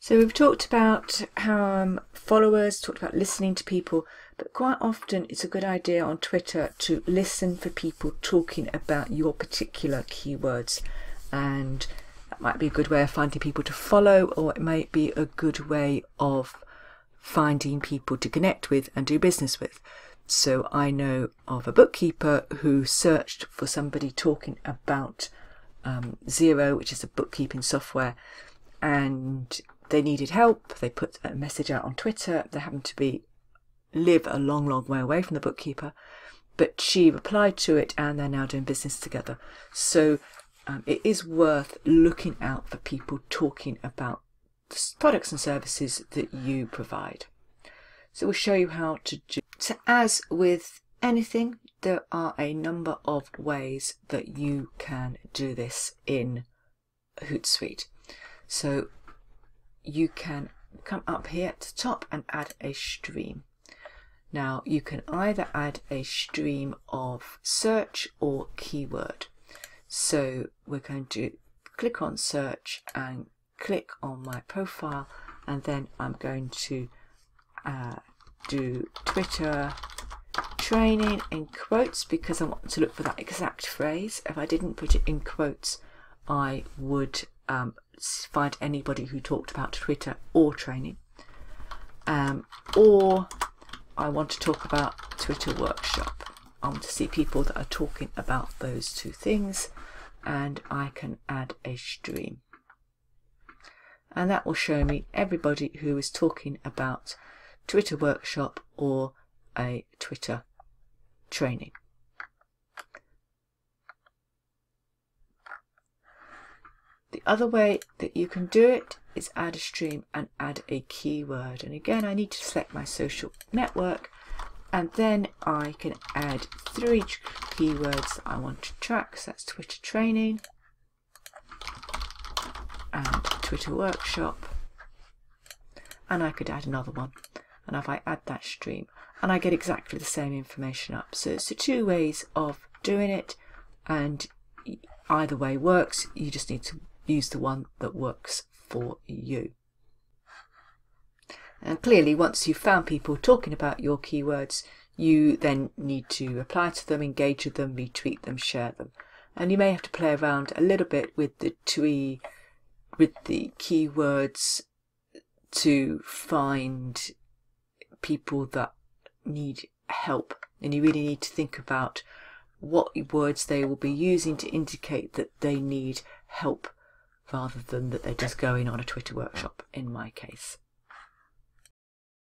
So we've talked about how followers, talked about listening to people, but quite often it's a good idea on Twitter to listen for people talking about your particular keywords, and that might be a good way of finding people to follow, or it might be a good way of finding people to connect with and do business with. So I know of a bookkeeper who searched for somebody talking about Xero, which is a bookkeeping software, and they needed help. They put a message out on Twitter. They happened to live a long way away from the bookkeeper, but she replied to it, and they're now doing business together. So it is worth looking out for people talking about the products and services that you provide. So we'll show you how to do. So as with anything, there are a number of ways that you can do this in HootSuite. So you can come up here at the top and add a stream. Now you can either add a stream of search or keyword. So we're going to click on search and click on my profile, and then I'm going to do Twitter training in quotes because I want to look for that exact phrase. If I didn't put it in quotes, I would find anybody who talked about Twitter or training, or I want to talk about Twitter workshop. I want to see people that are talking about those two things, and I can add a stream, and that will show me everybody who is talking about Twitter workshop or a Twitter training. The other way that you can do it is add a stream and add a keyword. And again, I need to select my social network, and then I can add 3 keywords that I want to track. So that's Twitter training and Twitter workshop. And I could add another one. And if I add that stream, and I get exactly the same information up. So it's the 2 ways of doing it, and either way works. You just need to use the one that works for you. And clearly, once you've found people talking about your keywords, you then need to reply to them, engage with them, retweet them, share them. And you may have to play around a little bit with the keywords to find people that need help, and you really need to think about what words they will be using to indicate that they need help, rather than that they're just going on a Twitter workshop in my case.